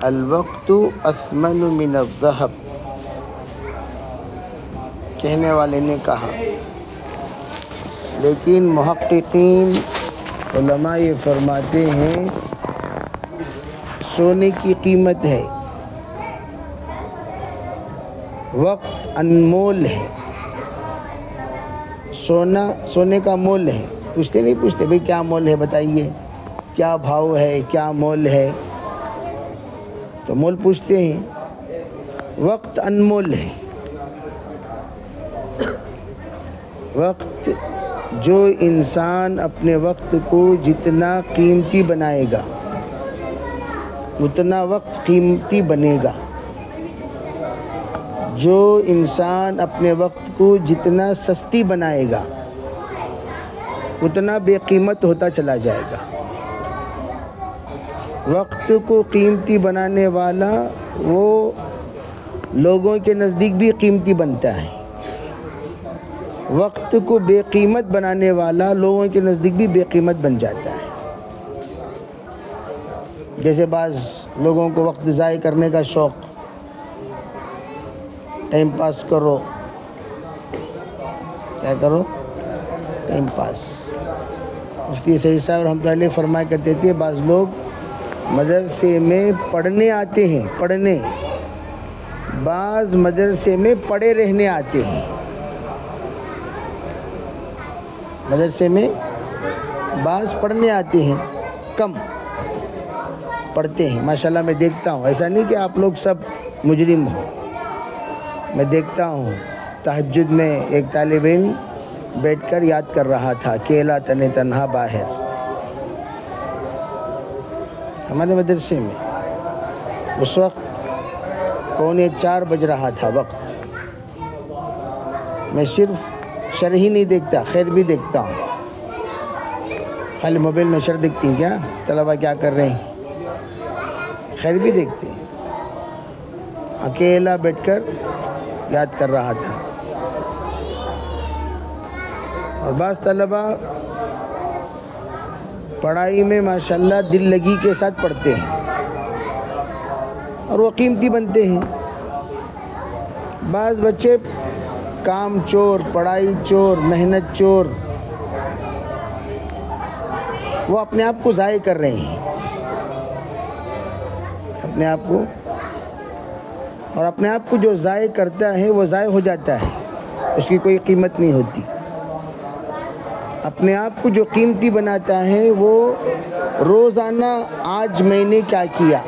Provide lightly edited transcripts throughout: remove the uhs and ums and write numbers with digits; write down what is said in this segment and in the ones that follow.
अलवक्तु अस्मनु मिन अज़्ज़हब, कहने वाले ने कहा। लेकिन मुहक्किकीन उलमा ये फरमाते हैं सोने की कीमत है, वक्त अनमोल है। सोने का मोल है। पूछते नहीं पूछते भाई क्या मोल है, बताइए क्या भाव है, क्या मोल है, तो मोल पूछते हैं। वक्त अनमोल है। वक्त, जो इंसान अपने वक्त को जितना कीमती बनाएगा उतना वक्त कीमती बनेगा। जो इंसान अपने वक्त को जितना सस्ती बनाएगा उतना बेकीमत होता चला जाएगा। वक्त को कीमती बनाने वाला वो लोगों के नज़दीक भी कीमती बनता है। वक्त को बेकीमत बनाने वाला लोगों के नज़दीक भी बेकीमत बन जाता है। जैसे बाज़ लोगों को वक्त ज़ाय करने का शौक़, टाइम पास करो, क्या करो, टाइम पास। मुफ्ती सईद साहब रहमतुल्लाह अलैह फरमाया करते थे, बाज़ लोग मदरसे में पढ़ने आते हैं, पढ़ने, बाज़ मदरसे में पढ़े रहने आते हैं। मदरसे में बाज़ पढ़ने आते हैं, कम पढ़ते हैं। माशाल्लाह मैं देखता हूँ, ऐसा नहीं कि आप लोग सब मुजरिम हो। मैं देखता हूँ तहज्जुद में एक तालिब इल्म बैठकर याद कर रहा था, अकेला तने तन्हा बाहर, हमारे मदरसे में। उस वक्त 3:45 बज रहा था वक्त। मैं सिर्फ शर ही नहीं देखता, खैर भी देखता हूँ। खाली मोबाइल में शर दिखती हैं क्या, तलबा क्या कर रहे हैं, खैर भी देखते हैं। अकेला बैठकर याद कर रहा था। और बाज़ तलबा पढ़ाई में माशाल्लाह दिल लगी के साथ पढ़ते हैं और वो कीमती बनते हैं। बाज़ बच्चे काम चोर, पढ़ाई चोर, मेहनत चोर, वो अपने आप को ज़ाय कर रहे हैं, अपने आप को। और अपने आप को जो ज़ाय करता है वो ज़ाय हो जाता है, उसकी कोई कीमत नहीं होती। अपने आप को जो कीमती बनाता है वो रोज़ाना आज मैंने क्या किया।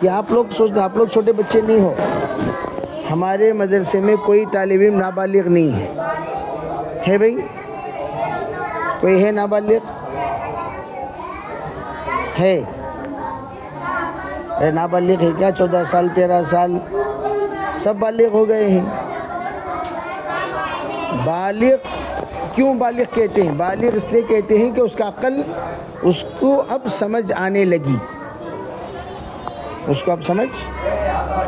कि आप लोग सोचते, आप लोग छोटे बच्चे नहीं हो। हमारे मदरसे में कोई तालिब इल्म नाबालिग नहीं है भाई? कोई है नाबालिग? है? अरे नाबालिग है क्या? 14 साल 13 साल सब बालिग हो गए हैं। बालिग क्यों बालिग कहते हैं? बालिग इसलिए कहते हैं कि उसका अक्ल, उसको अब समझ आने लगी, उसको अब समझ,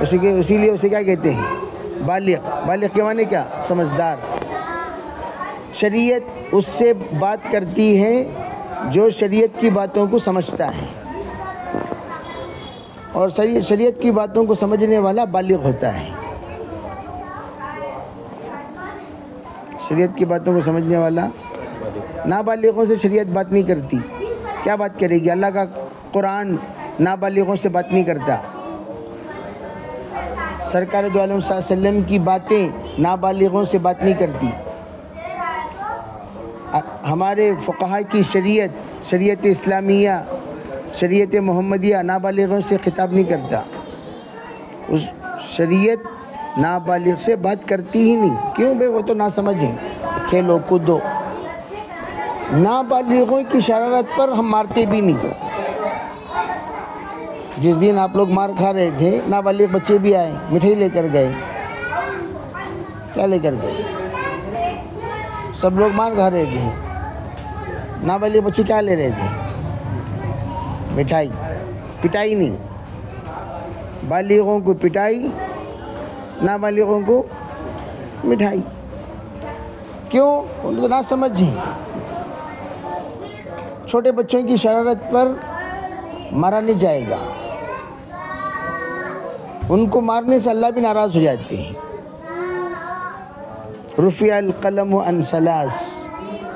इसीलिए उसे क्या कहते हैं? बालिग। बालिग के माने क्या? समझदार। शरीयत उससे बात करती है जो शरीयत की बातों को समझता है, और शरीयत की बातों को समझने वाला बालिग होता है। शरीयत की बातों को समझने वाला, नाबालिगों से शरीयत बात नहीं करती। क्या बात करेगी? अल्लाह का कुरान नाबालिगों से बात नहीं करता। सरकार दो आलम सल्लल्लाहु अलैहि वसल्लम की बातें नाबालिगों से बात नहीं करती। हमारे फ़ुक़हा की शरीयत इस्लामिया, शरीयत मोहम्मदिया नाबालिगों से खिताब नहीं करता। उस शरीयत नाबालिग से बात करती ही नहीं। क्यों भाई? वो तो ना समझें, खेलो कूदो। नाबालिगों की शरारत पर हम मारते भी नहीं। जिस दिन आप लोग मार खा रहे थे, नाबालिग बच्चे भी आए, मिठाई लेकर गए। क्या लेकर गए? सब लोग मार खा रहे थे, नाबालिग बच्चे क्या ले रहे थे? मिठाई। पिटाई नहीं, बालिगों को पिटाई, नाबालिगों को मिठाई। क्यों? उनको तो ना समझें। छोटे बच्चों की शरारत पर मारा नहीं जाएगा, उनको मारने से अल्लाह भी नाराज़ हो जाते हैं। रुफ़िअल क़लम अन सलास,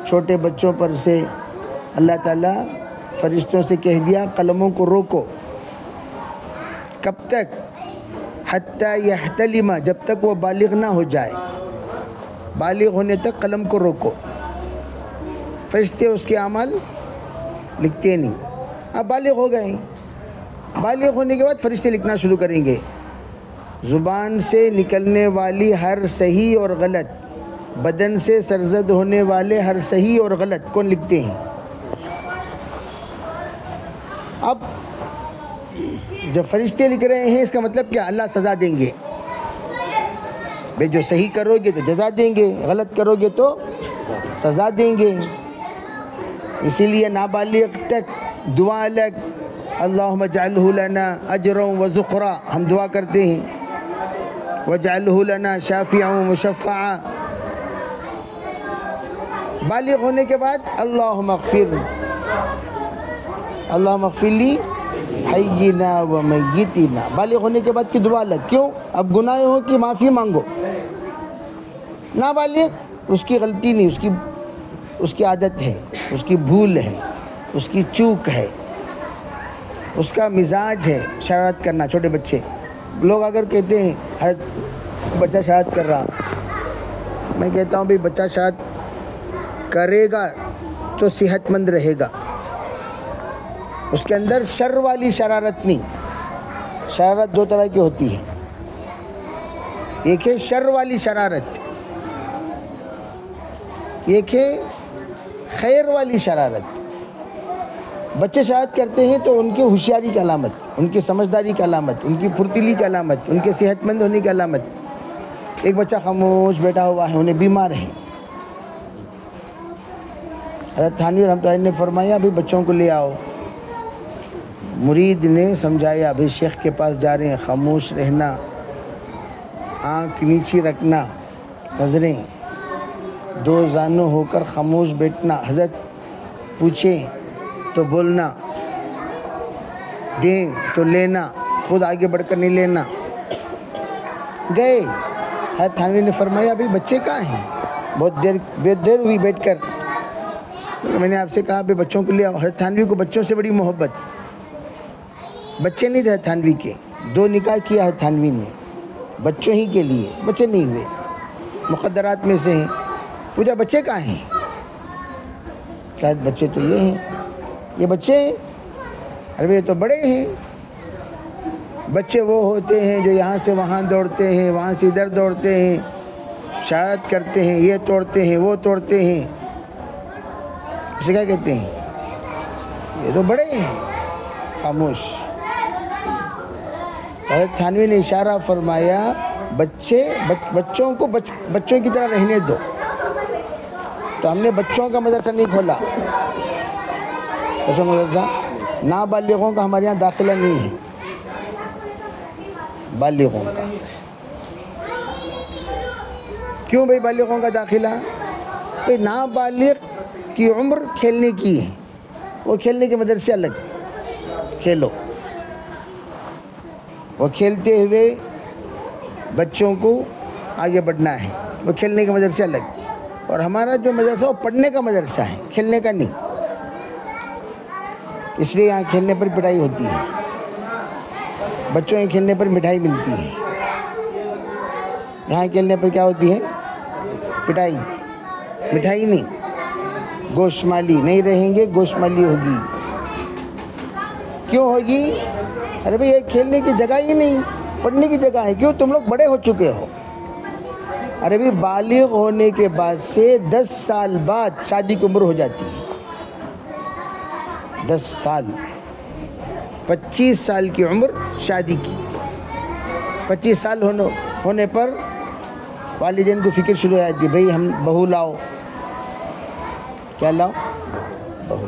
छोटे बच्चों पर से अल्लाह ताला फरिश्तों से कह दिया कलमों को रोको। कब तक? हत्ता यहतलिमा, जब तक वो बालिग ना हो जाए। बालिग होने तक कलम को रोको। फरिश्ते उसके अमल लिखते नहीं। अब बालिग हो गए, बालिग होने के बाद फरिश्ते लिखना शुरू करेंगे। ज़ुबान से निकलने वाली हर सही और गलत, बदन से सरजद होने वाले हर सही और गलत कौन लिखते हैं? अब जब फरिश्ते लिख रहे हैं इसका मतलब क्या? अल्लाह सज़ा देंगे भाई, जो सही करोगे तो जज़ा देंगे, गलत करोगे तो सज़ा देंगे। इसीलिए नाबालिग तक दुआ अलग, अल्लाहुम्मा जअलहु लना अजरन व ज़ुख़रा, हम दुआ करते हैं वजअलहु लना शाफ़िअन व मुशफ़्फ़आ। बालिग होने के बाद अल्लाहुम्मा अग़फ़िरली हय्यिना व मय्यितिना। बालिग होने के बाद की दुआ अलग। क्यों? अब गुनाहों की माफ़ी मांगो। नाबालिग उसकी गलती नहीं, उसकी आदत है, उसकी भूल है, उसकी चूक है, उसका मिजाज है शरारत करना। छोटे बच्चे लोग अगर कहते हैं हर बच्चा शरारत कर रहा, मैं कहता हूँ भाई बच्चा शरारत करेगा तो सेहतमंद रहेगा। उसके अंदर शर वाली शरारत नहीं। शरारत दो तरह की होती है, एक है शर वाली शरारत, एक है खैर वाली शरारत। बच्चे शरारत करते हैं तो उनकी होशियारी की अलामत, उनकी समझदारी की अलामत, उनकी फुर्तीली की अलामत, उनके सेहतमंद होने की अलामत। एक बच्चा खामोश बैठा हुआ है, उन्हें बीमार है। हज़रत थानवी रहमतुल्लाह ने फरमाया भाई बच्चों को ले आओ। मुरीद ने समझाया भाई शेख के पास जा रहे हैं, खामोश रहना, आँख नीचे रखना, नज़रें दो जानों होकर खामोश बैठना। हज़रत पूछें तो बोलना, दें तो लेना, खुद आगे बढ़कर नहीं लेना। गए, हज़रत थानवी ने फरमाया भाई बच्चे कहाँ हैं? बहुत देर हुई बैठकर। मैंने आपसे कहा भाई बच्चों को ले आओ। हज़रत थानवी को बच्चों से बड़ी मोहब्बत। बच्चे नहीं थे थानवी के, दो निकाह किया है थानवी ने बच्चों ही के लिए, बच्चे नहीं हुए, मुक़द्दरात में से हैं। पूछा बच्चे कहाँ हैं? शायद बच्चे तो ये हैं, ये बच्चे। अरे ये तो बड़े हैं। बच्चे वो होते हैं जो यहाँ से वहाँ दौड़ते हैं, वहाँ से इधर दौड़ते हैं, शरारत करते हैं, ये तोड़ते हैं, वो तोड़ते हैं। उसे क्या कहते हैं? ये तो बड़े हैं, खामोश। हज़रत थानवी ने इशारा फरमाया बच्चों को बच्चों की तरह रहने दो। तो हमने बच्चों का मदरसा नहीं खोला, बच्चों का मदरसा। नाबालिगों का हमारे यहाँ दाखिला नहीं है, बालिगों का। क्यों भाई बालिगों का दाखिला? भाई नाबालिग की उम्र खेलने की है, वो खेलने के मदरसे अलग, खेलो। वो खेलते हुए बच्चों को आगे बढ़ना है, वो खेलने के मदरसे अलग। और हमारा जो मदरसा वो पढ़ने का मदरसा है, खेलने का नहीं। इसलिए यहाँ खेलने पर पिटाई होती है, बच्चों के खेलने पर मिठाई मिलती है। यहाँ खेलने पर क्या होती है? पिटाई, मिठाई नहीं। गोशमाली नहीं रहेंगे, गोशमाली होगी। क्यों होगी? अरे भाई ये खेलने की जगह ही नहीं, पढ़ने की जगह है। क्यों? तुम लोग बड़े हो चुके हो। अरे भाई बालिग होने के बाद से 10 साल बाद शादी की उम्र हो जाती है। 10 साल, 25 साल की उम्र शादी की। 25 साल होने पर वालिदैन को फिक्र शुरू हो जाती है, भाई हम बहू लाओ। क्या लाओ? बहू।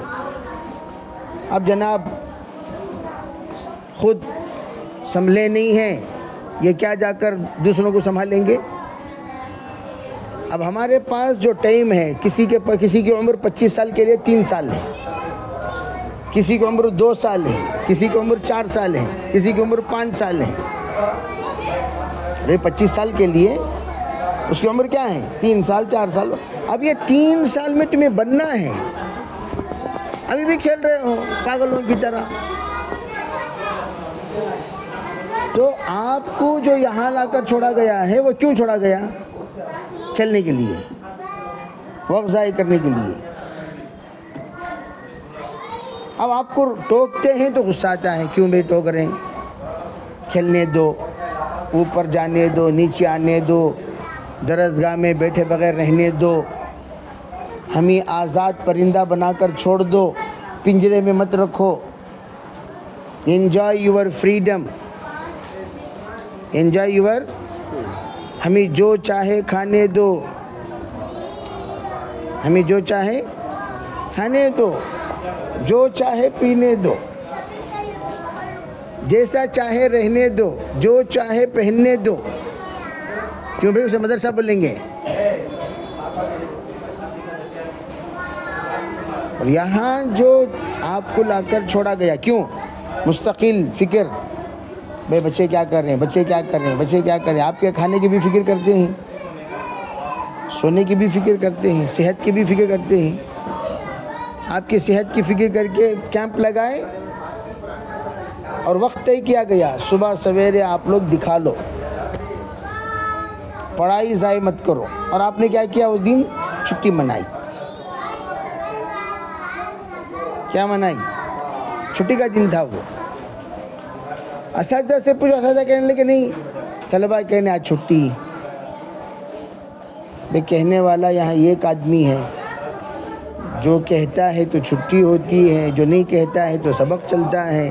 अब जनाब खुद संभले नहीं हैं, ये क्या जाकर दूसरों को संभालेंगे? अब हमारे पास जो टाइम है, किसी की उम्र 25 साल के लिए 3 साल है, किसी की उम्र 2 साल है, किसी की उम्र 4 साल है, किसी की उम्र 5 साल है। अरे 25 साल के लिए उसकी उम्र क्या है? 3 साल 4 साल। अब ये 3 साल में तुम्हें बनना है, अभी भी खेल रहे हो पागलों की तरह। तो आपको जो यहाँ लाकर छोड़ा गया है वो क्यों छोड़ा गया? खेलने के लिए, वक्त ज़ाय करने के लिए। अब आपको टोकते हैं तो गुस्सा आता है, क्यों भाई टोक रहे हैं? खेलने दो, ऊपर जाने दो, नीचे आने दो, दरसगाह में बैठे बगैर रहने दो, हमें आज़ाद परिंदा बनाकर छोड़ दो, पिंजरे में मत रखो। Enjoy your freedom, enjoy your, हमें जो चाहे खाने दो, हमें जो चाहे खाने दो, जो चाहे पीने दो, जैसा चाहे रहने दो, जो चाहे पहनने दो। क्यों भाई? उसे मदरसा बोलेंगे। और यहाँ जो आपको लाकर छोड़ा गया, क्यों? मुस्तकिल फिक्र, भाई बच्चे क्या कर रहे हैं, बच्चे क्या कर रहे हैं, बच्चे क्या कर रहे हैं। आपके खाने की भी फिक्र करते हैं, सोने की भी फिक्र करते हैं, सेहत की भी फिक्र करते हैं। आपकी सेहत की फिक्र करके कैंप लगाए और वक्त तय किया गया, सुबह सवेरे आप लोग दिखा लो, पढ़ाई ज़ाय मत करो। और आपने क्या किया? उस दिन छुट्टी मनाई। क्या मनाई? छुट्टी का दिन था वो। असातिज़ा से पूछो, असातिज़ा कहने लगे नहीं, तलबा कहने आज छुट्टी। भाई कहने वाला यहाँ एक आदमी है, जो कहता है तो छुट्टी होती है, जो नहीं कहता है तो सबक चलता है।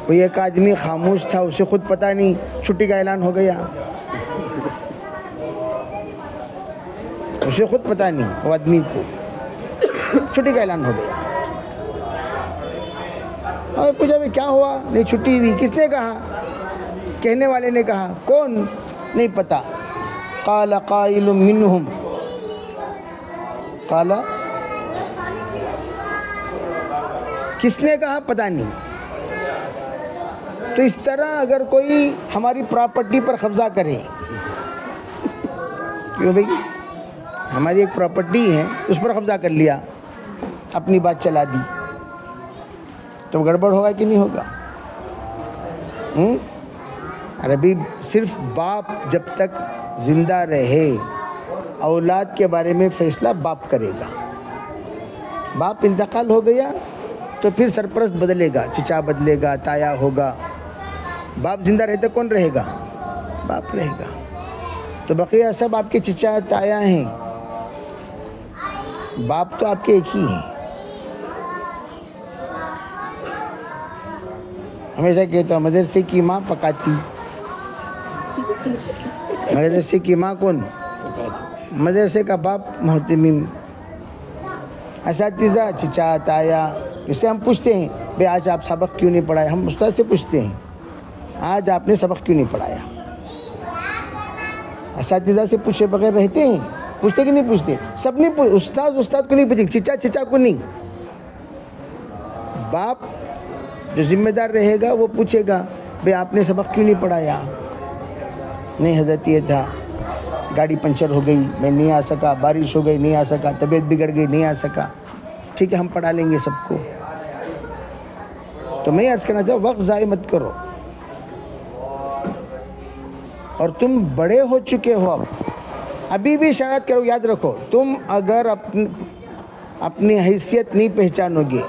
कोई एक आदमी खामोश था, उसे खुद पता नहीं छुट्टी का ऐलान हो गया, उसे खुद पता नहीं, वो आदमी को छुट्टी का ऐलान हो गया। और पूछा भाई क्या हुआ? नहीं छुट्टी हुई। किसने कहा? कहने वाले ने कहा। कौन? नहीं पता। क़ाल क़ाइलुम मिन्हुम, क़ाल, किसने कहा पता नहीं। तो इस तरह अगर कोई हमारी प्रॉपर्टी पर कब्जा करे, क्यों भाई? हमारी एक प्रॉपर्टी है, उस पर कब्जा कर लिया, अपनी बात चला दी, तो गड़बड़ होगा कि नहीं होगा? अरे अभी सिर्फ बाप जब तक ज़िंदा रहे, औलाद के बारे में फ़ैसला बाप करेगा। बाप इंतकाल हो गया तो फिर सरपरस्त बदलेगा, चिचा बदलेगा, ताया होगा। बाप जिंदा रहते कौन रहेगा? बाप रहेगा। तो बकिया सब आपके चिचा ताया हैं, बाप तो आपके एक ही हैं। हमेशा कहता हूँ, मदरसे की माँ पकाती। मदरसे की माँ कौन? मदरसे का बाप मोहतमिम, असातिज़ा, चिचा ताया। इससे हम पूछते हैं, भाई आज आप सबक क्यों नहीं पढ़ाए? हम उस्ताद से पूछते हैं, आज आपने सबक क्यों नहीं पढ़ाया? असातिज़ा से पूछे बगैर रहते हैं? पूछते कि नहीं पूछते? सब नहीं पूछ, उस्ताद को नहीं पूछे, चिचा को नहीं। बाप जो जिम्मेदार रहेगा वो पूछेगा, भाई आपने सबक क्यों नहीं पढ़ाया? नहीं हज़रत ये था, गाड़ी पंचर हो गई, मैं नहीं आ सका, बारिश हो गई, नहीं आ सका, तबीयत बिगड़ गई, नहीं आ सका। ठीक है, हम पढ़ा लेंगे सबको। तो मैं अर्ज़ करना चाहूँ, वक्त ज़ाय मत करो। और तुम बड़े हो चुके हो, अभी भी शरारत करो। याद रखो, तुम अगर अपनी हैसियत नहीं पहचानोगे,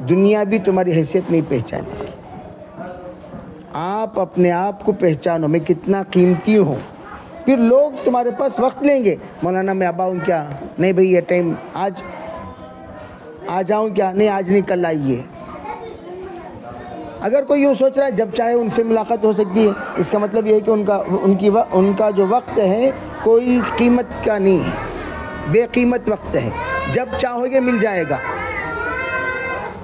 दुनिया भी तुम्हारी हैसियत नहीं पहचानेगी। आप अपने आप को पहचानो, मैं कितना कीमती हूँ, फिर लोग तुम्हारे पास वक्त लेंगे। मौलाना मैं अब आऊँ क्या? नहीं भाई ये टाइम आज आ जाऊँ क्या? नहीं आज नहीं, कल आइए। अगर कोई यूँ सोच रहा है जब चाहे उनसे मुलाकात हो सकती है, इसका मतलब ये है कि उनका जो वक्त है कोई कीमत का नहीं है, बेकीमत वक्त है। जब चाहोगे मिल जाएगा।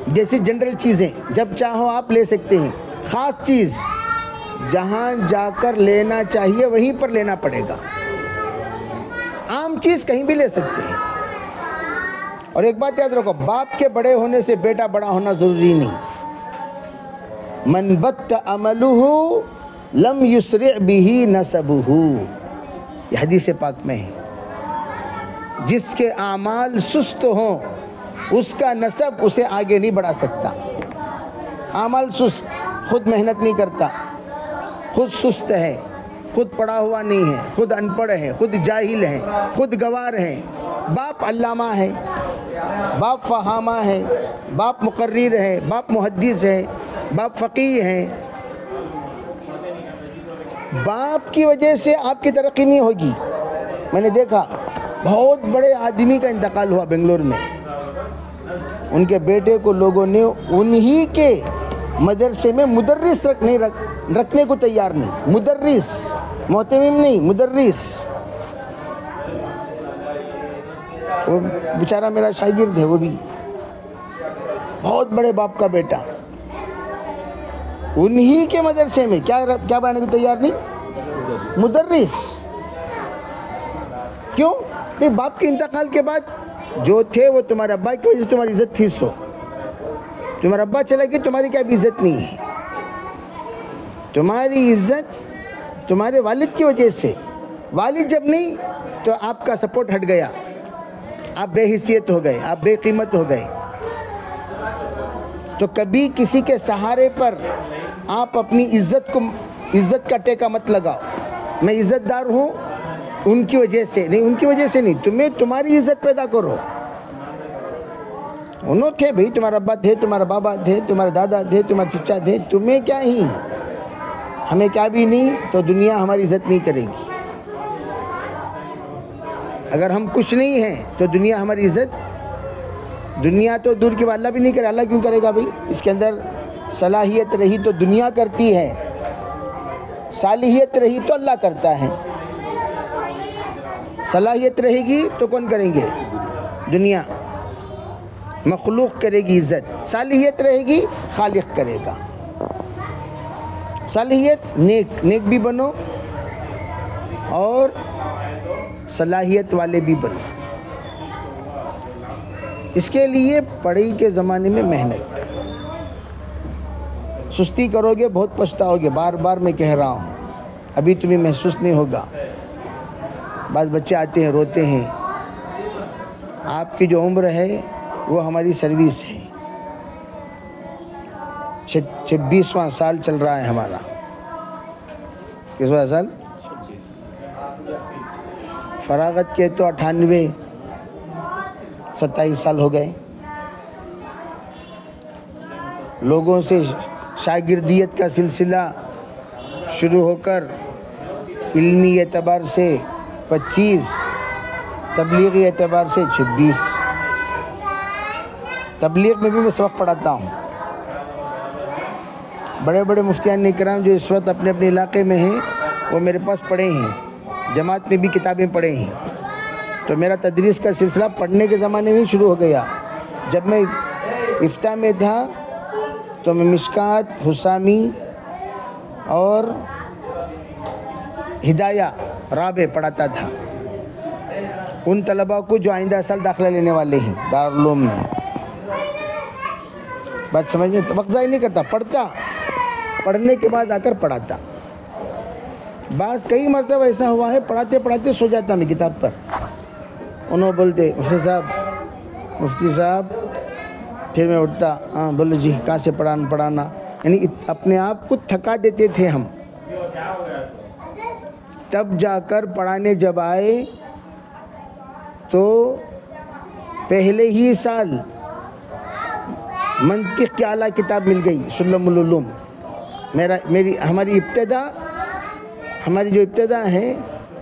जैसी जनरल चीज़ें जब चाहो आप ले सकते हैं, ख़ास चीज़ जहाँ जाकर लेना चाहिए वहीं पर लेना पड़ेगा। आम चीज़ कहीं भी ले सकते हैं। और एक बात याद रखो, बाप के बड़े होने से बेटा बड़ा होना ज़रूरी नहीं। मन बत्त अमलुहु लम युसरि बिही नसबुहु, यह हदीस पाक में है। जिसके आमाल सुस्त हों उसका नसब उसे आगे नहीं बढ़ा सकता। आमाल सुस्त, खुद मेहनत नहीं करता, खुद सुस्त है, खुद पढ़ा हुआ नहीं है, खुद अनपढ़ है, खुद जाहिल है, खुद गवार है, बाप अल्लामा है, बाप फहामा है, बाप मुकर्रिर है, बाप मुहद्दिस है, बाप फ़क़ीह है। बाप की वजह से आपकी तरक्की नहीं होगी। मैंने देखा बहुत बड़े आदमी का इंतकाल हुआ बेंगलोर में, उनके बेटे को लोगों ने उन्हीं के मदरसे में मुदर्रिस रखने को तैयार नहीं। मुदर्रिस, मोहतमिम नहीं, मुदर्रिस। वो बेचारा मेरा शागिर्द है, वो भी बहुत बड़े बाप का बेटा, उन्हीं के मदरसे में क्या बनाने को तैयार नहीं, मुदर्रिस। क्यों? नहीं, बाप के इंतकाल के बाद जो थे वो तुम्हारे अब्बा की वजह से तुम्हारी इज्जत थी। सो तुम्हारा अब्बा चला गया, तुम्हारी क्या भी इज्जत नहीं है। तुम्हारी इज्जत तुम्हारे वालिद की वजह से। वालिद जब नहीं तो आपका सपोर्ट हट गया, आप बेहिसियत हो गए, आप बेकीमत हो गए। तो कभी किसी के सहारे पर आप अपनी इज्जत का टेका मत लगाओ। मैं इज्जतदार हूँ उनकी वजह से नहीं, उनकी वजह से नहीं, तुम्हें तुम्हारी इज्जत पैदा करो। उन्होंने थे भाई, तुम्हारा अब्बा थे, तुम्हारा बाबा थे, तुम्हारे दादा थे, तुम्हारे चचा थे, तुम्हें क्या ही, हमें क्या भी नहीं, तो दुनिया हमारी इज्जत नहीं करेगी। अगर हम कुछ नहीं हैं तो दुनिया हमारी इज्जत, दुनिया तो दूर की बात, अल्लाह भी नहीं करे। अल्लाह क्यों करेगा भाई? इसके अंदर सलाहियत रही तो दुनिया करती है, सालिहियत रही तो अल्लाह करता है। सलाहियत रहेगी तो कौन करेंगे? दुनिया, मखलूक करेगी इज़्ज़त। सालिहियत रहेगी, खालिक करेगा। सालिहियत नेक भी बनो और सलाहियत वाले भी बनो। इसके लिए पढ़ाई के ज़माने में मेहनत, सुस्ती करोगे बहुत पछताओगे। बार बार मैं कह रहा हूँ, अभी तुम्हें महसूस नहीं होगा। बाज़ बच्चे आते हैं, रोते हैं। आपकी जो उम्र है वो हमारी सर्विस है। 26वां साल चल रहा है हमारा। किसवां साल? फरागत के तो 98 27 साल हो गए। लोगों से शागिर्दियत का सिलसिला शुरू होकर इल्मी एतबार से 25, तबलीगी एतबार से 26। तबलीग में भी मैं सबक पढ़ाता हूँ। बड़े बड़े मुफ्तियान इकराम जो इस वक्त अपने अपने इलाके में हैं वो मेरे पास पढ़े हैं, जमात में भी किताबें पढ़े हैं। तो मेरा तदरीस का सिलसिला पढ़ने के ज़माने में ही शुरू हो गया। जब मैं इफ्ता में था तो मैं मिशकात, हुसामी और हिदाया, राबे पढ़ाता था उन तलबा को जो आइंदा साल दाखिला लेने वाले हैं दारुल उलूम में। बात समझ में? वक्त ज़ाया नहीं करता, पढ़ता, पढ़ने के बाद आकर पढ़ाता। बास कई मरतबा ऐसा हुआ है, पढ़ाते पढ़ाते सो जाता मैं किताब पर। उन्होंने बोलते मुफ्ती साहब, फिर मैं उठता, हाँ बोलो जी, कहाँ से पढ़ाना। यानी अपने आप को थका देते थे हम। तब जाकर पढ़ाने जब आए तो पहले ही साल मंतिक़ की आला किताब मिल गई, सुल्लमुल उलूम। हमारी जो इब्तिदा है,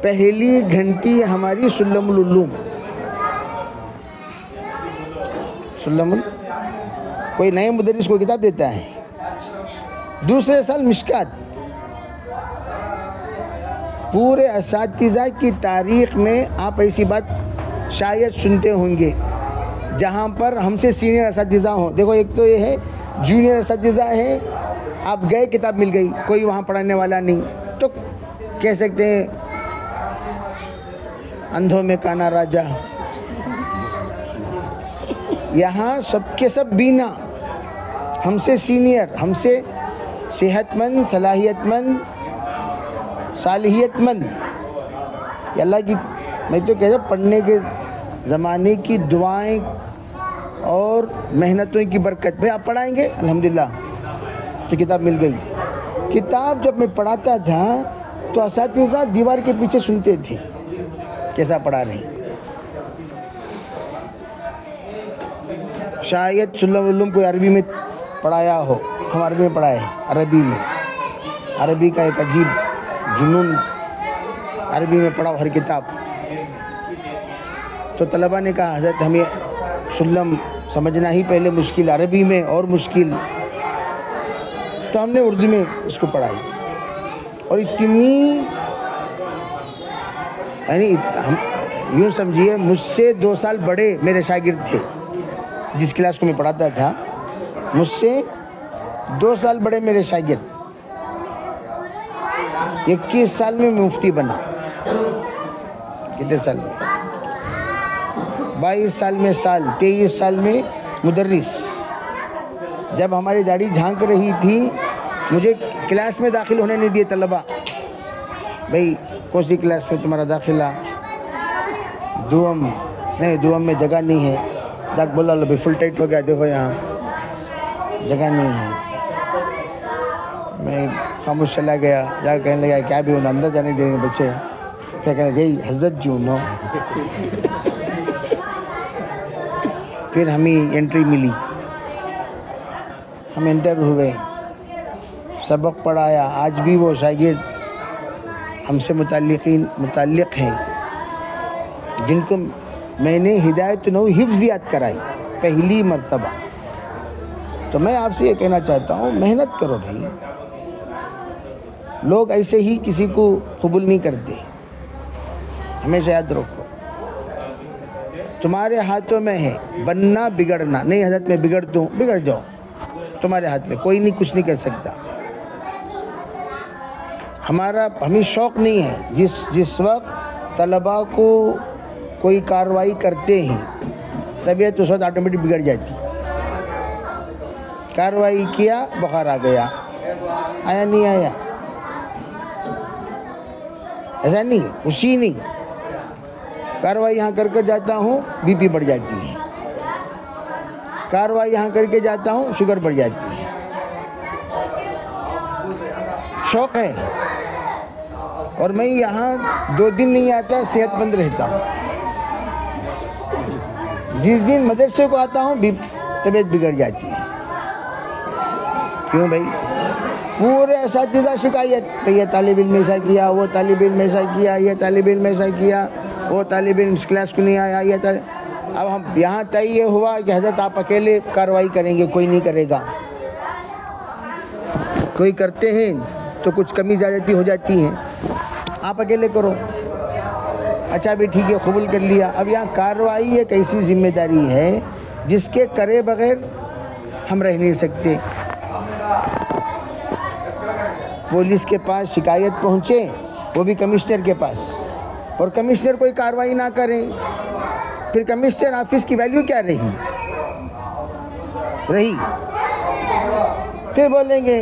पहली घंटी हमारी सुल्लमुल उलूम। सुल्लमुल, कोई नए मुदर्रिस को किताब देता है। दूसरे साल मिशकात। पूरे असातिज़ा की तारीख़ में आप ऐसी बात शायद सुनते होंगे जहाँ पर हमसे सीनियर असातिज़ा हों। देखो, एक तो ये है जूनियर असातिज़ा है, आप गए किताब मिल गई, कोई वहाँ पढ़ाने वाला नहीं, तो कह सकते हैं अंधों में काना राजा। यहाँ सबके सब बीना, हमसे सीनियर, हमसे सेहतमंद, सलाहियतमंद, सालिहियतमंद, अल्लाह की, मैं तो कह रहा पढ़ने के ज़माने की दुआएं और मेहनतों की बरकत। भाई आप पढ़ाएंगे अल्हम्दुलिल्लाह, तो किताब मिल गई। किताब जब मैं पढ़ाता था तो असातिज़ा दीवार के पीछे सुनते थे कैसा पढ़ा रहे। शायद सुल्लम कोई अरबी में पढ़ाया हो, हम अरबी में पढ़ाए, अरबी में, अरबी का एक अजीब जुनून, अरबी में पढ़ाओ हर किताब। तो तलबा ने कहा हज़रत हमें सुल्लम समझना ही पहले मुश्किल, अरबी में और मुश्किल, तो हमने उर्दू में इसको पढ़ाई। और इतनी, यानी हम यूँ समझिए मुझसे 2 साल बड़े मेरे शागिर्द थे, जिस क्लास को मैं पढ़ाता था मुझसे 2 साल बड़े मेरे शागिर्द। 21 साल में मुफ्ती बना, कितने साल में, 22 साल में साल, 23 साल में मुदर्रिस। जब हमारी दाढ़ी झांक रही थी मुझे क्लास में दाखिल होने नहीं दिए तलबा। भाई कौन सी क्लास में तुम्हारा दाखिला? दुआम नहीं, दुआम में जगह नहीं है। जाक बोला लो भाई फुल टाइट हो गया, देखो यहाँ जगह नहीं है। मैं खामोश चला गया, जाकर कहने लगा क्या भी उन्हें अंदर जाने देंगे बच्चे। क्या कहने गई हज़रत जी उन्हों। फिर हमें एंट्री मिली, हम एंटर हुए, सबक पढ़ाया। आज भी वो शागिर्द हमसे मुताल्लिक़ हैं जिनको मैंने हिदायत नौ हिफ्ज़ याद कराई पहली मर्तबा। तो मैं आपसे ये कहना चाहता हूँ, मेहनत करो भाई। लोग ऐसे ही किसी को कबूल नहीं करते, हमेशा याद रखो तुम्हारे हाथों में है बनना बिगड़ना। नहीं हज़रत मैं बिगड़ दूँ, बिगड़ जाओ, तुम्हारे हाथ में, कोई नहीं कुछ नहीं कर सकता। हमें शौक़ नहीं है। जिस वक्त तलबा को कोई कार्रवाई करते हैं तबीयत उस वक्त ऑटोमेटिक बिगड़ जाती। कार्रवाई किया, बुखार आ गया, आया नहीं आया, ऐसा नहीं, खुशी नहीं। कार्रवाई यहाँ कर जाता हूँ बीपी बढ़ जाती है, कार्रवाई यहाँ करके जाता हूँ शुगर बढ़ जाती है। शौक़ है। और मैं यहाँ 2 दिन नहीं आता, सेहतमंद रहता हूँ। जिस दिन मदरसे को आता हूँ तबीयत बिगड़ जाती है। क्यों भाई? पूरे असातिज़ा शिकायत, ये तालिब इल्म ऐसा किया, वो तालिब इल्म ऐसा किया, ये तालिब इल्म ऐसा किया, वो तालिब इल्म इस क्लास को नहीं आया, ये अब हम यहाँ तय ये हुआ कि हज़रत आप अकेले कार्रवाई करेंगे, कोई नहीं करेगा। कोई करते हैं तो कुछ कमी ज़्यादती हो जाती है, आप अकेले करो। अच्छा भी ठीक है, कबूल कर लिया। अब यहाँ कार्रवाई एक ऐसी जिम्मेदारी है जिसके करे बगैर हम रह नहीं सकते। पुलिस के पास शिकायत पहुँचे, वो भी कमिश्नर के पास, और कमिश्नर कोई कार्रवाई ना करें, फिर कमिश्नर ऑफिस की वैल्यू क्या रही? फिर बोलेंगे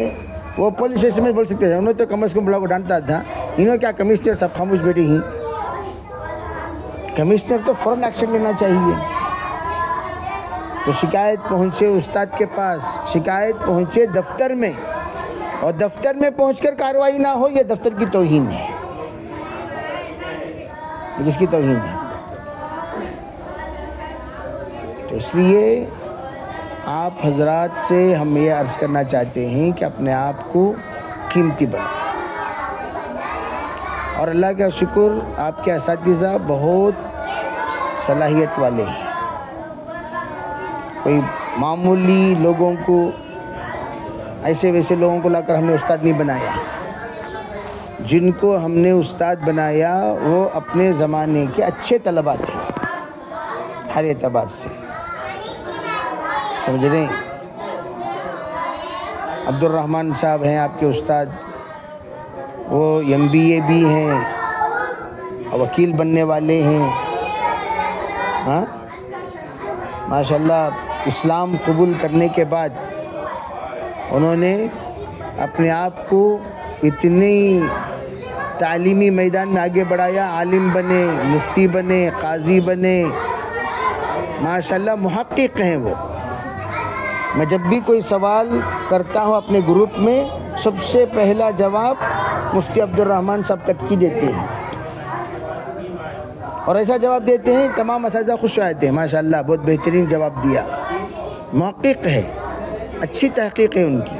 वो पुलिस स्टेशन में बोल सकते थे, उन्होंने तो कम से कम बुला को डांटता था, इन्होंने क्या कमिश्नर सब खामोश बैठे ही। कमिश्नर तो फ़ौरन एक्शन लेना चाहिए। तो शिकायत पहुँचे उस्ताद के पास, शिकायत पहुँचे दफ्तर में, और दफ्तर में पहुँचकर कार्रवाई ना हो, ये दफ्तर की तौहीन है। ये किसकी तौहीन है? तो इसलिए आप हजरात से हम ये अर्ज़ करना चाहते हैं कि अपने आप को कीमती बनाएं। और अल्लाह का शुक्र, आपके असातिज़ा बहुत सलाहियत वाले हैं। कोई मामूली लोगों को, ऐसे वैसे लोगों को लाकर हमने उस्ताद नहीं बनाया। जिनको हमने उस्ताद बनाया वो अपने ज़माने के अच्छे तलबा थे हर एतबार से, समझ रहे हैं? अब्दुर्रहमान साहब हैं आपके उस्ताद, वो MBA भी हैं और वकील बनने वाले हैं। हाँ माशाल्लाह, इस्लाम कबूल करने के बाद उन्होंने अपने आप को इतनी तालीमी मैदान में आगे बढ़ाया, आलिम बने, मुफ्ती बने, काजी बने, माशाल्लाह मुहक्किक हैं वो। मैं जब भी कोई सवाल करता हूँ अपने ग्रुप में, सबसे पहला जवाब मुफ्ती अब्दुल रहमान साहब कटकी देते हैं, और ऐसा जवाब देते हैं तमाम असातिज़ा खुश रहते हैं, माशाल्लाह बहुत बेहतरीन जवाब दिया। मुहक्किक है, अच्छी तहक़ीक़ है उनकी,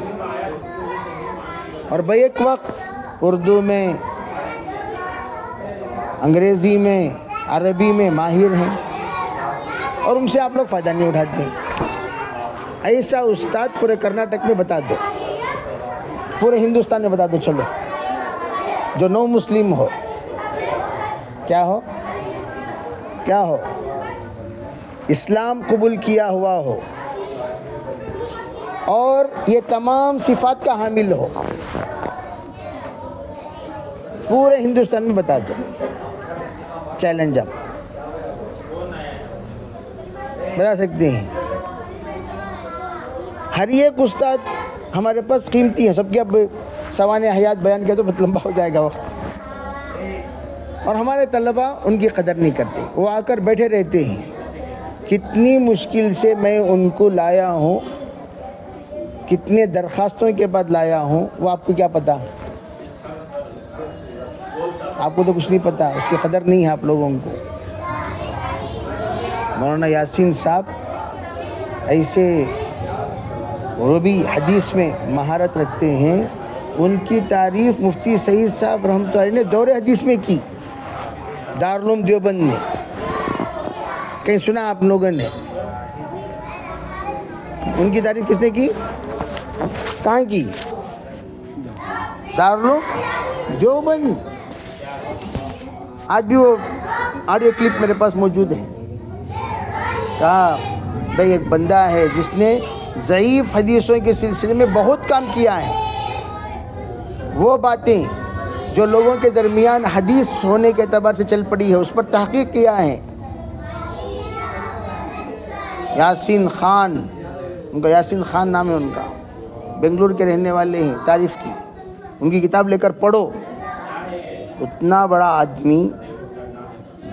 और बैक वक्त उर्दू में, अंग्रेज़ी में, अरबी में माहिर हैं, और उनसे आप लोग फ़ायदा नहीं उठाते। ऐसा उस्ताद पूरे कर्नाटक में बता दो, पूरे हिंदुस्तान में बता दो, चलो, जो नो मुस्लिम हो, क्या हो, क्या हो, इस्लाम कबूल किया हुआ हो और ये तमाम सिफ़ात का हामिल हो, पूरे हिंदुस्तान में बता दो। चैलेंज आप बता सकते हैं। हर एक उस्ताद हमारे पास कीमती है, सबके अब सवाने हयात बयान किया तो बहुत लंबा हो जाएगा वक्त, और हमारे तलबा उनकी कदर नहीं करते, वो आकर बैठे रहते हैं। कितनी मुश्किल से मैं उनको लाया हूँ, कितने दरख्वास्तों के बाद लाया हूँ, वो आपको क्या पता? आपको तो कुछ नहीं पता, उसकी कदर नहीं है आप लोगों को। मौलाना यासीन साहब ऐसे, वो भी हदीस में महारत रखते हैं, उनकी तारीफ़ मुफ्ती सईद साहब रहमतुल्लाह ने दौरे हदीस में की, दारुल उलूम देवबंद में। कहीं सुना आप लोगों ने? उनकी तारीफ़ किसने की? कहाँ की? दारुल उलूम देवबंद। आज भी वो ऑडियो क्लिप मेरे पास मौजूद है। कहा भाई एक बंदा है जिसने ज़ईफ़ हदीसों के सिलसिले में बहुत काम किया है, वो बातें जो लोगों के दरमियान हदीस होने के एतबार से चल पड़ी है उस पर तहक़ीक़ किया है। यासीन ख़ान, उनका यासीन ख़ान नाम है उनका, बेंगलुरु के रहने वाले हैं, तारीफ़ की, उनकी किताब लेकर पढ़ो। उतना बड़ा आदमी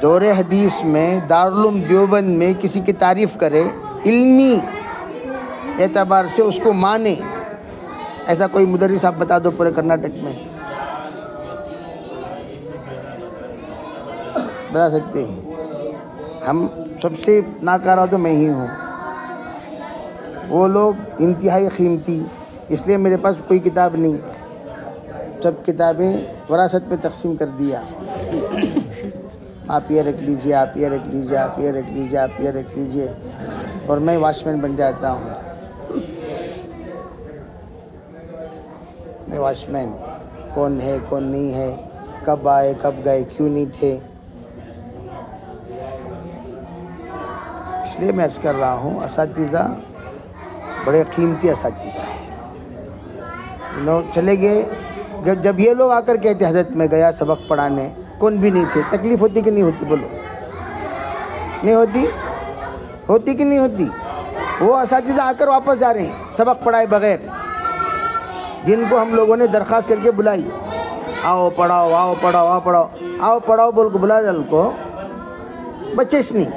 दौरे हदीस में, दारुल उलूम देवबंद में किसी की तारीफ़ करे, इल्मी एतबार से उसको माने, ऐसा कोई मुदर्रिस आप बता दो पूरे कर्नाटक में? बता सकते हैं? हम सबसे नाकारा तो मैं ही हूँ, वो लोग इंतहाई कीमती, इसलिए मेरे पास कोई किताब नहीं, सब किताबें वरासत में तकसीम कर दिया। आप ये रख लीजिए, आप ये रख लीजिए, आप ये रख लीजिए, आप ये रख लीजिए, और मैं वॉचमैन बन जाता हूँ। मैं वॉचमैन, कौन है कौन नहीं है, कब आए कब गए, क्यों नहीं थे, इसलिए मैं अर्ज़ कर रहा हूँ असातिज़ा बड़े कीमती असातिज़ा है। ये लोग चले गए, जब ये लोग आकर कहते हज़रत मैं गया सबक पढ़ाने, कौन भी नहीं थे, तकलीफ़ होती कि नहीं होती? बोलो, नहीं होती? होती कि नहीं होती? वो असातिज़ा आकर वापस जा रहे हैं सबक पढ़ाए बग़ैर, जिनको हम लोगों ने दरख्वास्त करके बुलाई, आओ पढ़ाओ, आओ पढ़ाओ, आओ पढ़ाओ, आओ पढ़ाओ बोल को बुला दल को, बच्चे नहीं,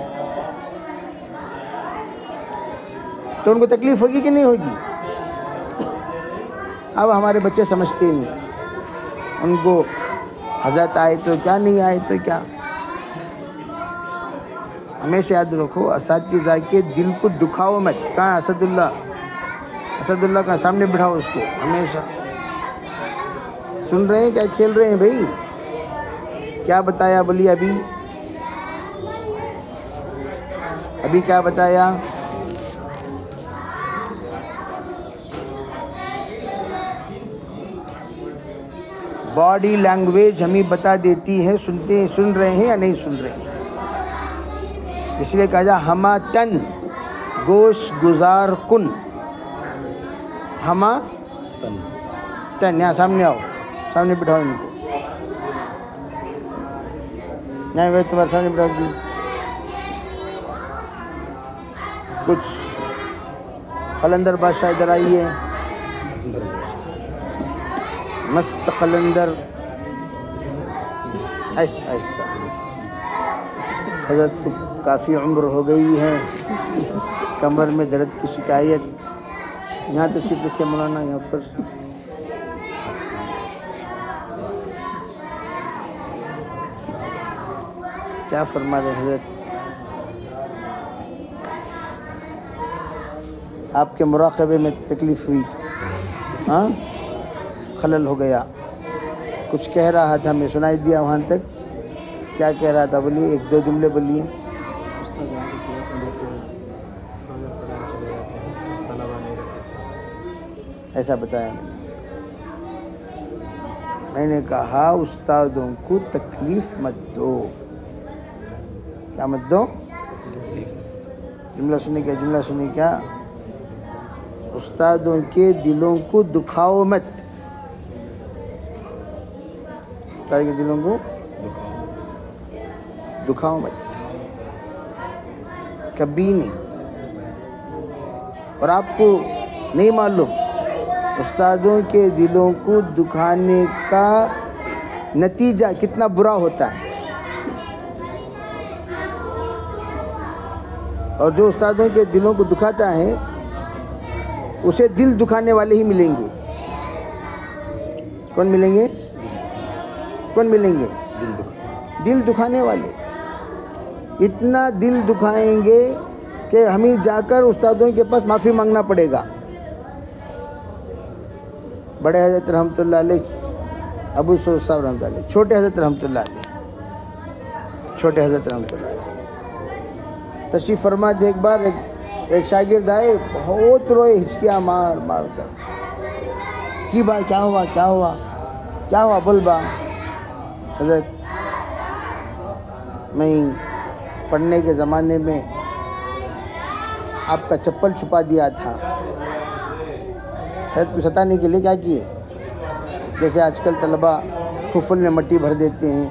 तो उनको तकलीफ़ होगी कि नहीं होगी? अब हमारे बच्चे समझते नहीं, उनको हज़रत आए तो क्या, नहीं आए तो क्या। हमेशा याद रखो, असातिज़ा के दिल को दुखाओ मत। कहाँ असदुल्ला? असदुल्ला का सामने बिठाओ उसको, हमेशा। सुन रहे हैं क्या खेल रहे हैं भाई? क्या बताया बोलिए? अभी क्या बताया? बॉडी लैंग्वेज हमें बता देती है सुन रहे हैं या नहीं सुन रहे हैं। इसलिए कहा जा हमा तन गोश गुजार कुन, हमा तन। यहाँ सामने आओ, सामने बिठाओ इनको, नहीं भाई तुम्हारे सामने बिठा दी। कुछ कलंदर बादशाह इधर आइए, मस्त कलंदर आहिस्ता आहिस्ता। हज़रत को काफ़ी उम्र हो गई है, कमर में दर्द की शिकायत। यहाँ तशरीफ़ रखिए मौलाना, यहाँ पर। क्या फरमा रहे हज़रत? आपके मुराक़बे में तकलीफ़ हुई, हाँ, खलल हो गया। कुछ कह रहा था, मैं सुनाई दिया वहाँ तक। क्या कह रहा था? बोलिए, एक दो जुमले बोलिए। ऐसा बताया मैंने कहा उस्तादों को तकलीफ़ मत दो। क्या मत दो? जुमला सुने क्या? जुमला सुने क्या? उस्तादों के दिलों को दुखाओ मत। उस्ताद के दिलों को दुखाओ मत, कभी नहीं। और आपको नहीं मालूम उस्तादों के दिलों को दुखाने का नतीजा कितना बुरा होता है। और जो उस्तादों के दिलों को दुखाता है उसे दिल दुखाने वाले ही मिलेंगे। कौन मिलेंगे? कौन मिलेंगे? दिल दुखाने वाले। इतना दिल दुखाएंगे कि हमें जाकर उस्तादों के पास माफ़ी मांगना पड़ेगा। बड़े हज़रत रहमतुल्लाह अलैह अबू सऊद साहब रहमतुल्लाह अलैह, छोटे हज़रत रहमतुल्लाह अलैह, छोटे हज़रत रहमतुल्लाह अलैह तशरीफ़ फरमा थे। एक बार एक शागिर्द आए, बहुत रोए, हिचकियाँ मार मार कर। कि भाई क्या हुआ? क्या हुआ? क्या हुआ? बोल बा। हज़रत, मैं पढ़ने के ज़माने में आपका चप्पल छुपा दिया था। हज़रत को सताने के लिए क्या किए? जैसे आजकल तलबा खुफल में मट्टी भर देते हैं।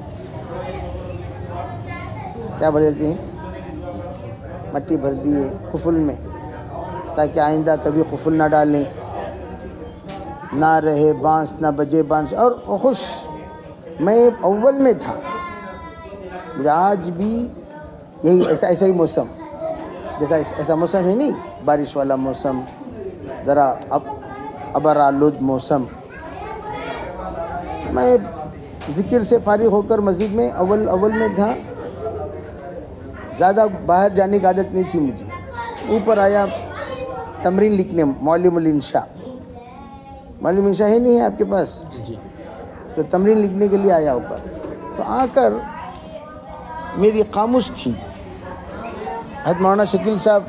क्या भर देते हैं? मट्टी भर दिए खुफल में, ताकि आइंदा कभी खुफल ना डालें, ना रहे बांस, ना बजे बांस। और खुश मैं अव्वल में था। मुझे आज भी यही ऐसा ही मौसम, जैसा ऐसा मौसम है नहीं, बारिश वाला मौसम, ज़रा अबरालुद मौसम। मैं ज़िक्र से फारिग होकर मस्जिद में अव्वल में था। ज़्यादा बाहर जाने की आदत नहीं थी मुझे। ऊपर आया तमरीन लिखने, मौलिमुल इंशा। मौलिमुल इंशा है नहीं है आपके पास? जी। तो तमरीन लिखने के लिए आया ऊपर। तो आकर मेरी कामुस थी। हज़रत मौलाना शकील साहब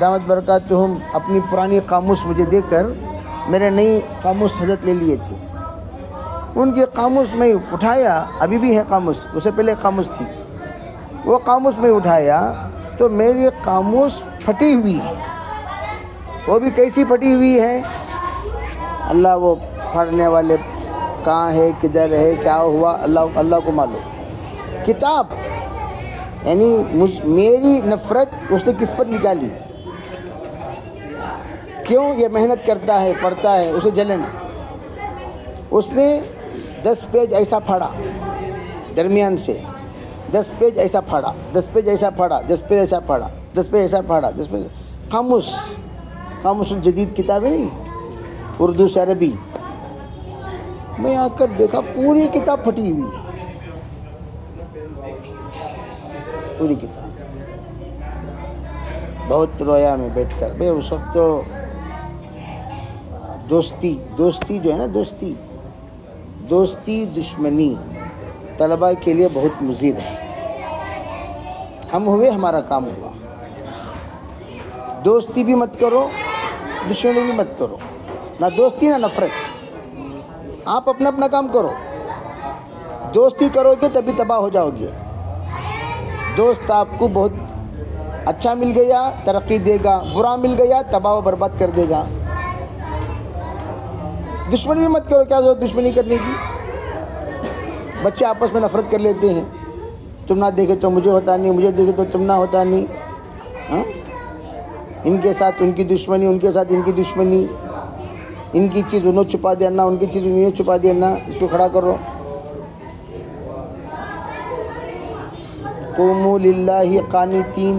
दामत बरकातुहुम अपनी पुरानी कामुस मुझे देकर मेरे नई कामुस हज़रत ले लिए थे। उनकी कामुस में उठाया, अभी भी है कामुस, उससे पहले कामुस थी। वो कामुस में उठाया तो मेरी कामुस फटी हुई है। वो भी कैसी फटी हुई है? अल्लाह वो फाड़ने वाले कहाँ है, किधर है, क्या हुआ, अल्लाह को मालूम। किताब यानी मेरी नफ़रत उसने किस पर निकाली? क्यों? ये मेहनत करता है, पढ़ता है, उसे जलन। उसने 10 पेज ऐसा फाड़ा दरमियान से, 10 पेज ऐसा फाड़ा, 10 पेज ऐसा फाड़ा, 10 पेज ऐसा फाड़ा, 10 पेज ऐसा फाड़ा, 10 पेज। कामुस जदीद किताब है नहीं, उर्दू से अरबी। मैं आकर देखा पूरी किताब फटी हुई है, पूरी किताब। बहुत रोया मैं बैठकर। भाई उस वक्त तो दोस्ती जो है ना, दोस्ती दुश्मनी तलबा के लिए बहुत मुज़िर है। हम हुए, हमारा काम हुआ। दोस्ती भी मत करो, दुश्मनी भी मत करो। ना दोस्ती ना नफ़रत। आप अपना अपना काम करो। दोस्ती करोगे तभी तबाह हो जाओगे। दोस्त आपको बहुत अच्छा मिल गया तरक्की देगा, बुरा मिल गया तबाह व बर्बाद कर देगा। दुश्मनी भी मत करो। क्या जरूरत दुश्मनी करने की? बच्चे आपस में नफ़रत कर लेते हैं। तुम ना देखे तो मुझे होता नहीं, मुझे देखे तो तुम ना होता नहीं। हाँ, इनके साथ उनकी दुश्मनी, उनके साथ इनकी दुश्मनी। इनकी चीज़ उन्होंने छुपा देना, उनकी चीज़ उन्हें छुपा देना। इसको खड़ा करो। क़ूमू लिल्लाहि क़ानितीन,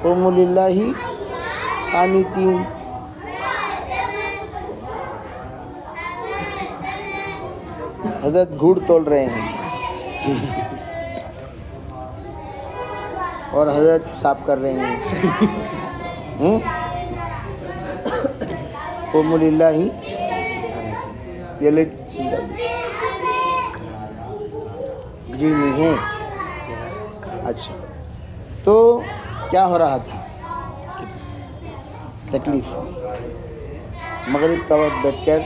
क़ूमू लिल्लाहि क़ानितीन। हज़रत घूड़ तोल रहे हैं और हज़रत साफ कर रहे हैं। क़ूमू लिल्लाहि, ये लेट जी नहीं है। अच्छा, तो क्या हो रहा था? तकलीफ़ हुई। मगरिब का वक्त बैठकर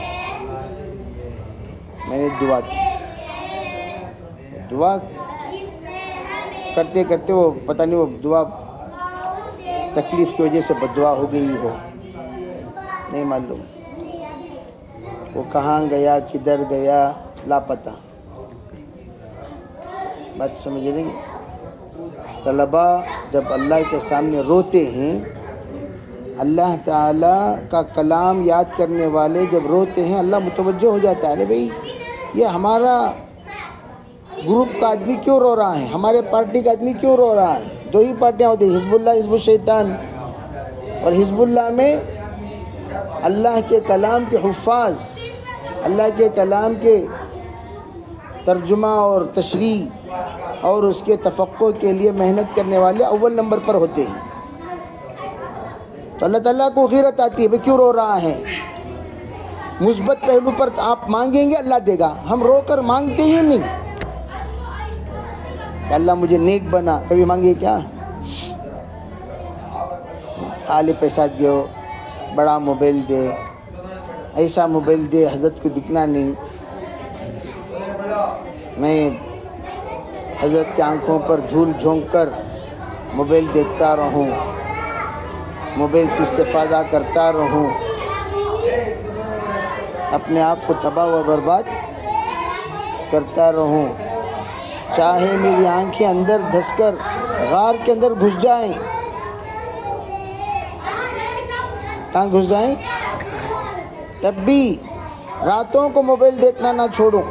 मैंने दुआ की। दुआ करते करते वो पता नहीं, वो दुआ तकलीफ़ की वजह से बद्दुआ हो गई हो, नहीं मालूम। वो कहाँ गया, किधर गया, लापता। बात समझ रही? तलबा जब अल्लाह के सामने रोते हैं, अल्लाह ताला का कलाम याद करने वाले जब रोते हैं, अल्लाह मुतवज्जो हो जाता है। अरे भाई, ये हमारा ग्रुप का आदमी क्यों रो रहा है, हमारे पार्टी का आदमी क्यों रो रहा है? दो ही पार्टियाँ होती हैं, हिज़्बुल्लाह, हिज़्बुश शैतान। और हिज़्बुल्लाह में अल्लाह के कलाम के हुफ़ाज़, अल्लाह के कलाम के तर्जुमा और तशरीह और उसके तफ़क्कुर के लिए मेहनत करने वाले अव्वल नंबर पर होते हैं। तो अल्लाह ताला को ग़ीरत आती है, भाई क्यों रो रहा है? मुस्बत पहलू पर आप मांगेंगे, अल्लाह देगा। हम रो कर मांगते ही नहीं। अल्लाह मुझे नेक बना, कभी मांगिए क्या? आले पैसा दो, बड़ा मोबाइल दे, ऐसा मोबाइल दे, हज़रत को दिखना नहीं। मैं हज़रत की आँखों पर धूल झोंक कर मोबाइल देखता रहूं, मोबाइल से इस्तेफ़ादा करता रहूं, अपने आप को तबाह व बर्बाद करता रहूं। चाहे मेरी आँखें अंदर धंसकर गार के अंदर घुस जाएं, कहाँ घुस जाएं, तब भी रातों को मोबाइल देखना ना छोड़ूं।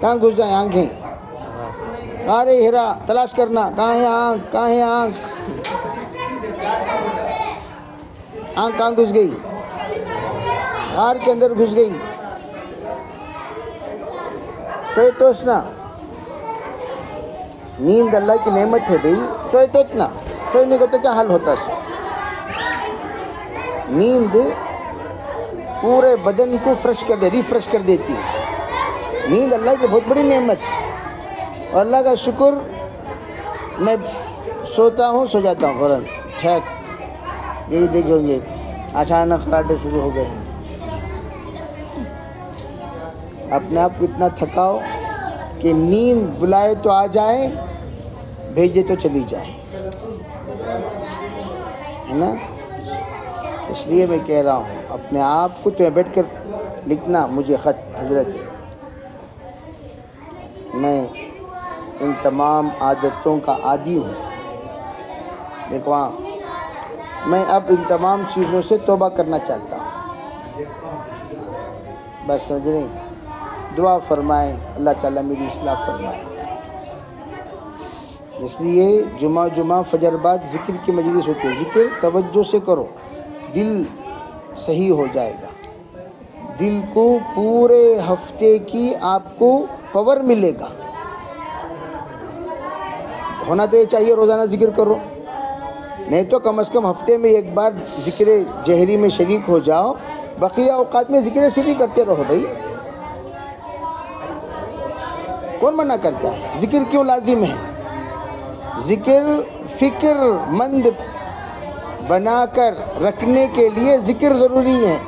कहाँ घुस जाएं आँखें? अरे हीरा तलाश करना, कहाँ है आँख, कहाँ है आँख? आँख कहाँ घुस गई? गार के अंदर घुस गई। सोए ना, नींद अल्लाह की नेमत है भाई, सोए तो ना, सोने को तो क्या हाल होता है? नींद पूरे बदन को फ्रेश कर दे, रिफ्रेश कर देती है। नींद अल्लाह की बहुत बड़ी नेमत। और अल्लाह का शुक्र, मैं सोता हूँ, सो जाता हूँ फ़ौरन। ठीक, ये भी देखे होंगे अचानक खराटे शुरू हो गए। अपने आप को इतना थकाओ कि नींद बुलाए तो आ जाए, भेजे तो चली जाए, है ना? इसलिए मैं कह रहा हूँ, अपने आप को तो बैठ कर लिखना मुझे ख़त, हज़रत मैं इन तमाम आदतों का आदी हूँ। देखो, मैं अब इन तमाम चीज़ों से तौबा करना चाहता हूँ। बस समझ रही? दुआ फरमाएँ, अल्लाह ताला मेरी इस्लाह फरमाए। इसलिए जुमा फजर बाद ज़िक्र की मजलिस होती है। ज़िक्र तवज्जो से करो, दिल सही हो जाएगा। दिल को पूरे हफ्ते की आपको पावर मिलेगा। होना तो ये चाहिए रोज़ाना ज़िक्र करो, नहीं तो कम से कम हफ्ते में एक बार ज़िक्र जहरी में शरीक हो जाओ। बकिया औकात में ज़िक्र सिरी करते रहो भाई, कौन मना करता है? ज़िक्र क्यों लाजिम है? ज़िक्र फ़िक्रमंद बनाकर रखने के लिए ज़िक्र ज़रूरी है।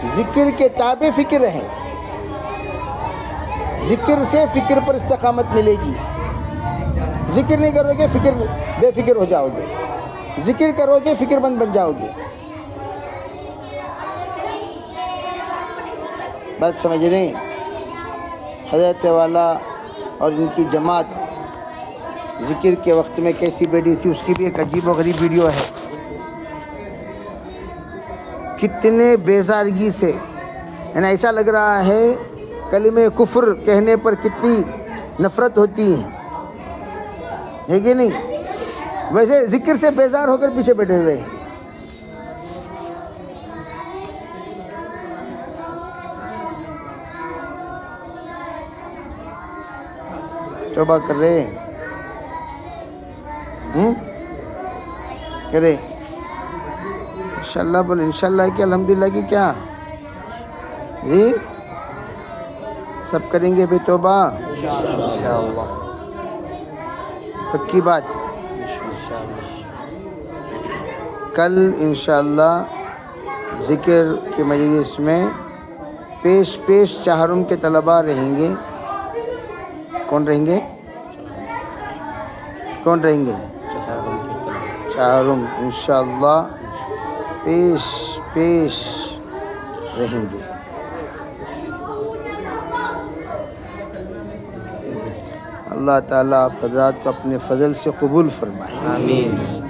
ज़िक्र के ताबे फ़िक्र है। ज़िक्र से फ़िक्र पर इस्तिक़ामत मिलेगी। ज़िक्र नहीं करोगे, फ़िक्र बेफ़िक्र हो जाओगे। ज़िक्र करोगे, फ़िक्रमंद बन जाओगे। बात समझ रहे? हज़रत वाला और इनकी जमात ज़िक्र के वक्त में कैसी बैठी थी, उसकी भी एक अजीब व गरीब वीडियो है। कितने बेजारगी से, यानी ऐसा लग रहा है कलिमे कुफ्र कहने पर कितनी नफ़रत होती है कि नहीं? वैसे जिक्र से बेजार होकर पीछे बैठे हुए हैं। तौबा कर रहे करे इंशाल्लाह। बोले इंशाल्लाह की अल्हम्दुलिल्लाह की क्या जी सब करेंगे बे तौबा इंशाल्लाह, पक्की बात। कल इंशाल्लाह ज़िक्र के मजलिस में पेश चाहरुम के तलबा रहेंगे। कौन रहेंगे? कौन रहेंगे? चाहरुम इंशाल्लाह पेश रहेंगे। अल्लाह ताला आप हज़रात को अपने फ़ज़ल से कबूल फरमाए। आमीन।